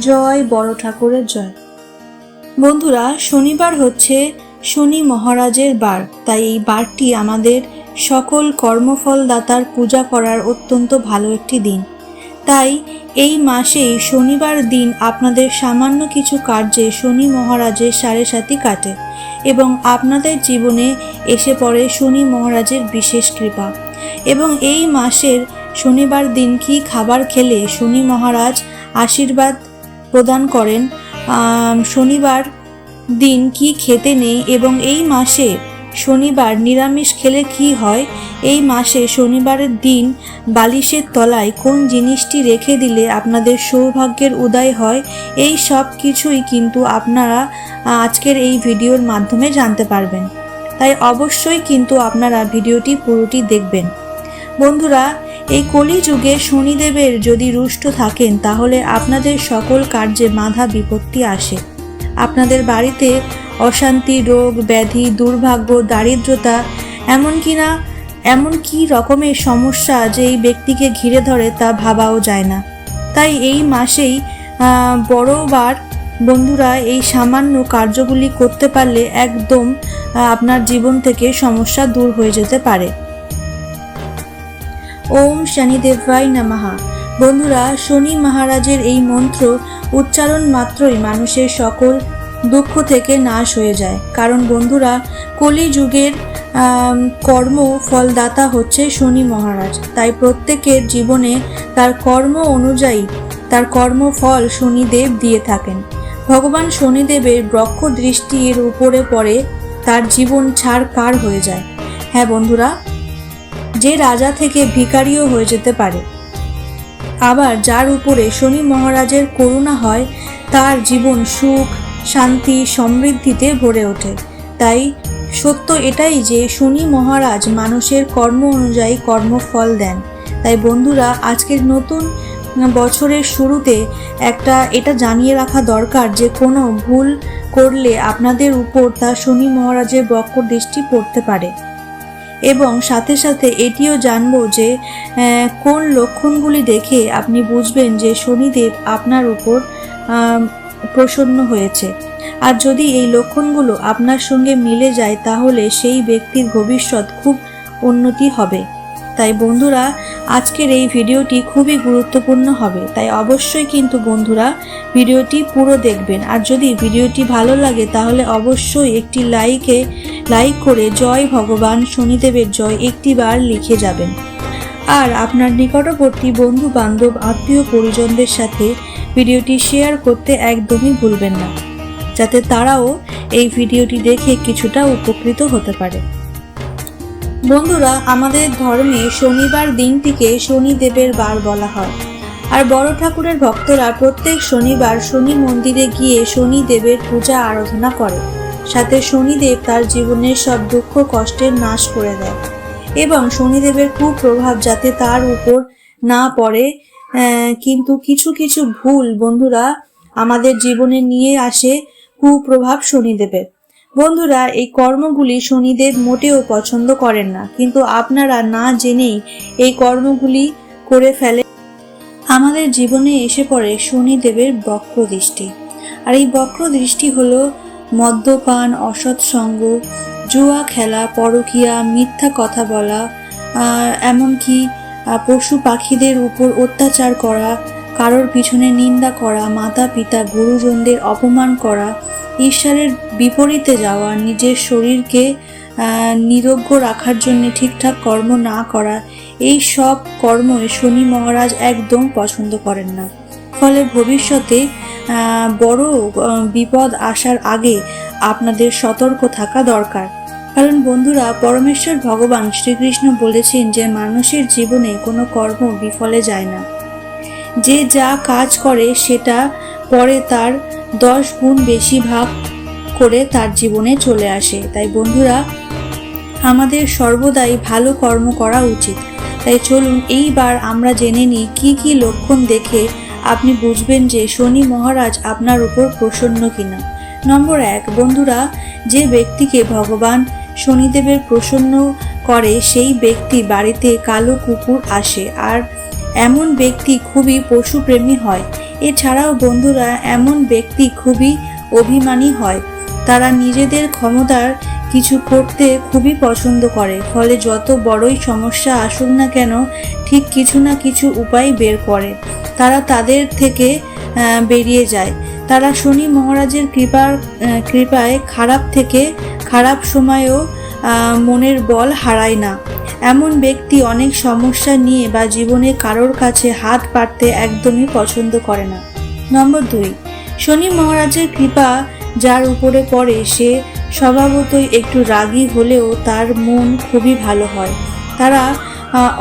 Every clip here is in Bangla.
জয় বড় ঠাকুরের জয়। বন্ধুরা, শনিবার হচ্ছে শনি মহারাজের বার, তাই এই বারটি আমাদের সকল কর্মফলদাতার পূজা করার অত্যন্ত ভালো একটি দিন। তাই এই মাসেই শনিবার দিন আপনাদের সামান্য কিছু কার্যে শনি মহারাজের সাড়ে সাতি কাটে এবং আপনাদের জীবনে এসে পড়ে শনি মহারাজের বিশেষ কৃপা। এবং এই মাসের শনিবার দিন কি খাবার খেলে শনি মহারাজ আশীর্বাদ প্রদান করেন, শনিবার দিন কি খেতে নেই এবং এই মাসে শনিবার নিরামিষ খেলে কি হয়, এই মাসে শনিবারের দিন বালিশের তলায় কোন জিনিসটি রেখে দিলে আপনাদের সৌভাগ্যের উদয় হয়, এই সব কিছুই কিন্তু আপনারা আজকের এই ভিডিওর মাধ্যমে জানতে পারবেন। তাই অবশ্যই কিন্তু আপনারা ভিডিওটি পুরোটি দেখবেন। বন্ধুরা, এই কলিযুগে শনিদেবের যদি রুষ্ট থাকেন তাহলে আপনাদের সকল কার্যে বাধা বিপত্তি আসে। আপনাদের বাড়িতে অশান্তি, রোগ ব্যাধি, দুর্ভাগ্য, দারিদ্রতা, এমন কি রকমের সমস্যা যে এই ব্যক্তিকে ঘিরে ধরে তা ভাবাও যায় না। তাই এই মাসেই বড়বার বন্ধুরা এই সামান্য কার্যগুলি করতে পারলে একদম আপনার জীবন থেকে সমস্যা দূর হয়ে যেতে পারে। ওম শনিদেবায় নমঃ। বন্ধুরা, শনি মহারাজের এই মন্ত্র উচ্চারণ মাত্রই মানুষের সকল দুঃখ থেকে নাশ হয়ে যায়। কারণ বন্ধুরা, কলিযুগের কর্ম ফলদাতা হচ্ছে শনি মহারাজ। তাই প্রত্যেকের জীবনে তার কর্ম অনুযায়ী তার কর্মফল শনিদেব দিয়ে থাকেন। ভগবান শনিদেবের বক্র দৃষ্টি এর উপরে পড়ে তার জীবন ছাড়কার হয়ে যায়। হ্যাঁ বন্ধুরা, যে রাজা থেকে ভিখারিও হয়ে যেতে পারে। আবার যার উপরে শনি মহারাজের করুণা হয় তার জীবন সুখ, শান্তি, সমৃদ্ধিতে ভরে ওঠে। তাই সত্য এটাই যে শনি মহারাজ মানুষের কর্ম অনুযায়ী কর্মফল দেন। তাই বন্ধুরা, আজকের নতুন বছরের শুরুতে এটা জানিয়ে রাখা দরকার যে কোনো ভুল করলে আপনাদের উপর তা শনি মহারাজের বক্র দৃষ্টি পড়তে পারে। এবং সাথে সাথে এটিও জানবো যে কোন লক্ষণগুলি দেখে আপনি বুঝবেন যে শনিদেব আপনার উপর প্রসন্ন হয়েছে। আর যদি এই লক্ষণগুলো আপনার সঙ্গে মিলে যায় তাহলে সেই ব্যক্তির ভবিষ্যৎ খুব উন্নতি হবে। তাই বন্ধুরা, আজকের এই ভিডিওটি খুবই গুরুত্বপূর্ণ হবে। তাই অবশ্যই কিন্তু বন্ধুরা ভিডিওটি পুরো দেখবেন। আর যদি ভিডিওটি ভালো লাগে তাহলে অবশ্যই একটি লাইক করে জয় ভগবান শনিদেবের জয় একটি বার লিখে যাবেন। আর আপনার নিকটবর্তী বন্ধু বান্ধব, আত্মীয় পরিজনদের সাথে ভিডিওটি শেয়ার করতে একদমই ভুলবেন না, যাতে তারাও এই ভিডিওটি দেখে কিছুটা উপকৃত হতে পারে। বন্ধুরা, আমাদের ধর্মে শনিবার দিনটিকে শনিদেবের বার বলা হয়। আর বড় ঠাকুরের ভক্তরা প্রত্যেক শনিবার শনি মন্দিরে গিয়ে শনিদেবের পূজা আরাধনা করে। সাথে শনিদেব তার জীবনের সব দুঃখ কষ্টের নাশ করে দেয় এবং শনিদেবের কুপ্রভাব যাতে তার উপর না পড়ে, কিন্তু কিছু কিছু ভুল বন্ধুরা আমাদের জীবনে নিয়ে আসে কুপ্রভাব শনিদেবের। বন্ধুরা, এই কর্মগুলি শনিদেব মোটেও পছন্দ করেন না, কিন্তু আপনারা না জেনেই এই কর্মগুলি করে ফেলে। আমাদের জীবনে এসে পড়ে শনিদেবের বক্র দৃষ্টি। আর এই বক্র দৃষ্টি হলো মদ্যপান, অসৎসঙ্গ, জুয়া খেলা, পরকীয়া, মিথ্যা কথা বলা, এমনকি পশু পাখিদের উপর অত্যাচার করা, কারোর পিছনে নিন্দা করা, মাতা পিতা গুরুজনদের অপমান করা, ঈশ্বরের বিপরীতে যাওয়া, নিজের শরীরকে নিরোগ্য রাখার জন্য ঠিকঠাক কর্ম না করা, এই সব কর্মই শনি মহারাজ একদম পছন্দ করেন না। ফলে ভবিষ্যতে বড় বিপদ আসার আগে আপনাদের সতর্ক থাকা দরকার। কারণ বন্ধুরা, পরমেশ্বর ভগবান শ্রীকৃষ্ণ বলেছেন যে মানুষের জীবনে কোনো কর্ম বিফলে যায় না। যে যা কাজ করে সেটা পরে তার 10 গুণ বেশি ভাগ করে তার জীবনে চলে আসে। তাই বন্ধুরা, আমাদের সর্বদাই ভালো কর্ম করা উচিত। তাই চলুন এইবার আমরা জেনে নিই কি কি লক্ষণ দেখে আপনি বুঝবেন যে শনি মহারাজ আপনার উপর প্রসন্ন কিনা। নম্বর 1, বন্ধুরা, যে ব্যক্তিকে ভগবান শনিদেবের প্রসন্ন করে সেই ব্যক্তি বাড়িতে কালো কুকুর আসে। আর এমন ব্যক্তি খুবই পশুপ্রেমী হয়। এছাড়াও বন্ধুরা এমন ব্যক্তি খুবই অভিমানী হয়, তারা নিজেদের ক্ষমতার কিছু করতে খুবই পছন্দ করে, ফলে যত বড়ই সমস্যা আসুক না কেন ঠিক কিছু না কিছু উপায় বের করে তারা তাদের থেকে বেরিয়ে যায়। তারা শনি মহারাজের কৃপায় খারাপ থেকে খারাপ সময়েও মনের বল হারায় না। এমন ব্যক্তি অনেক সমস্যা নিয়ে বা জীবনে কারোর কাছে হাত পাততে একদমই পছন্দ করে না। নম্বর 2, শনি মহারাজের কৃপা যার উপরে পড়ে সে স্বভাবতই একটু রাগী হলেও তার মন খুবই ভালো হয়। তারা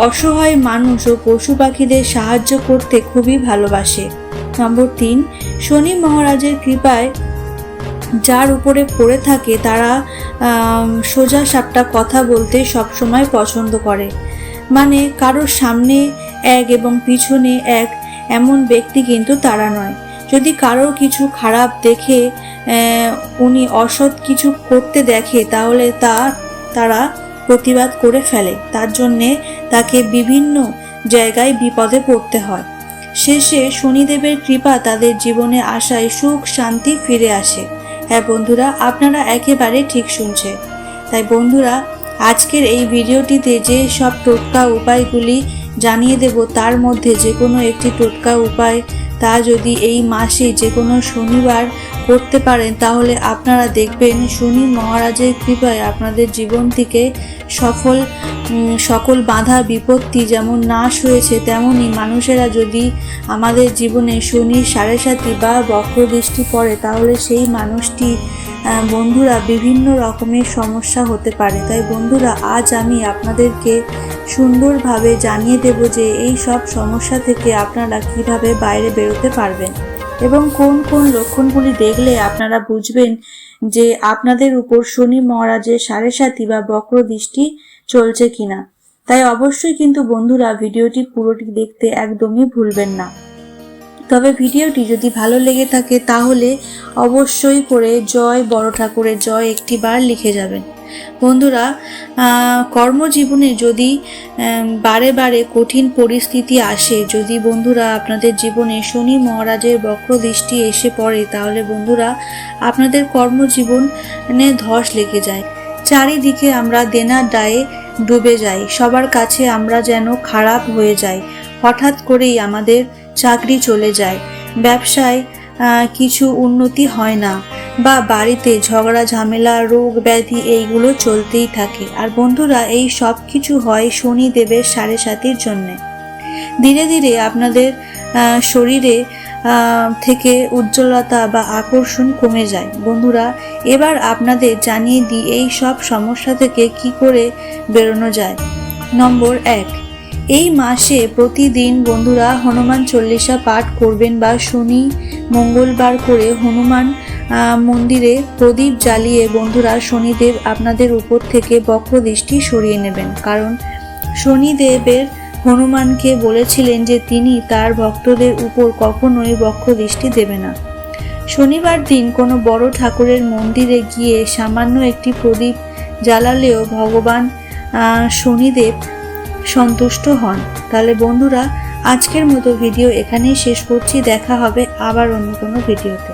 অসহায় মানুষ ও পশু পাখিদের সাহায্য করতে খুবই ভালোবাসে। নম্বর 3, শনি মহারাজের কৃপায় যার উপরে পড়ে থাকে তারা সোজা সাপটা কথা বলতে সবসময় পছন্দ করে, মানে কারোর সামনে এক এবং পিছনে এক এমন ব্যক্তি কিন্তু তারা নয়। যদি কারোর কিছু খারাপ দেখে উনি অসৎ কিছু করতে দেখে তাহলে তারা প্রতিবাদ করে ফেলে, তার জন্যে তাকে বিভিন্ন জায়গায় বিপদে পড়তে হয়। শেষে শনিদেবের কৃপা তাদের জীবনে আসায় সুখ শান্তি ফিরে আসে। হ্যাঁ বন্ধুরা, আপনারা একেবারে ঠিক শুনছেন। তাই বন্ধুরা, আজকের এই ভিডিওটিতে যে সব টোটকা উপায়গুলি জানিয়ে দেব তার মধ্যে যে কোনো একটি টোটকা উপায় তা যদি এই মাসে যে কোনো শনিবার করতে পারেন তাহলে আপনারা দেখবেন শনি মহারাজের কৃপায় আপনাদের জীবন থেকে সকল বাধা বিপত্তি যেমন নাশ হয়েছে, তেমনি মানুষেরা যদি আমাদের জীবনে শনির 7.5 বা বক্রদৃষ্টি পড়ে তাহলে সেই মানুষটি বন্ধুরা বিভিন্ন রকমের সমস্যা হতে পারে। তাই বন্ধুরা, আজ আমি আপনাদেরকে সুন্দরভাবে জানিয়ে দেব যে এই সব সমস্যা থেকে আপনারা কিভাবে বাইরে বেরোতে পারবেন এবং কোন কোন লক্ষণগুলি দেখলে আপনারা বুঝবেন যে আপনাদের উপর শনি মহারাজের 7.5 বা বক্রদৃষ্টি চলছে কিনা। তাই অবশ্যই কিন্তু বন্ধুরা ভিডিওটি পুরোটি দেখতে একদমই ভুলবেন না। তবে ভিডিওটি যদি ভালো লেগে থাকে তাহলে অবশ্যই করে জয় বড় ঠাকুরের জয় একটি বার লিখে যাবেন। বন্ধুরা, কর্মজীবনে যদি বারে বারে কঠিন পরিস্থিতি আসে, যদি বন্ধুরা আপনাদের জীবনে শনি মহারাজের বক্রদৃষ্টি এসে পড়ে তাহলে বন্ধুরা আপনাদের কর্মজীবনে ধস লেগে যায়, চারিদিকে আমরা দেনার দায়ে ডুবে যাই, সবার কাছে আমরা যেন খারাপ হয়ে যাই, হঠাৎ করেই আমাদের চাকরি চলে যায়, ব্যবসায় কিছু উন্নতি হয় না, বা বাড়িতে ঝগড়া ঝামেলা রোগ ব্যাধি এইগুলো চলতেই থাকে। আর বন্ধুরা, এই সব কিছু হয় শনিদেবের 7.5-এর জন্যে। ধীরে ধীরে আপনাদের শরীরে থেকে উজ্জ্বলতা বা আকর্ষণ কমে যায়। বন্ধুরা, এবার আপনাদের জানিয়ে দিই এই সব সমস্যা থেকে কি করে বেরোনো যায়। নম্বর 1, এই মাসে প্রতিদিন বন্ধুরা হনুমান চল্লিশা পাঠ করবেন বা শনি মঙ্গলবার করে হনুমান মন্দিরে প্রদীপ জ্বালিয়ে বন্ধুরা শনিদেব আপনাদের উপর থেকে বক্রদৃষ্টি সরিয়ে নেবেন। কারণ শনিদেবের হনুমানকে বলেছিলেন যে তিনি তার ভক্তদের উপর কখনোই বক্রদৃষ্টি দেবে না। শনিবার দিন কোনো বড় ঠাকুরের মন্দিরে গিয়ে সামান্য একটি প্রদীপ জ্বালালেও ভগবান শনিদেব সন্তুষ্ট হন। তাহলে বন্ধুরা, আজকের মতো ভিডিও এখানেই শেষ করছি। দেখা হবে আবার অন্য কোনো ভিডিওতে।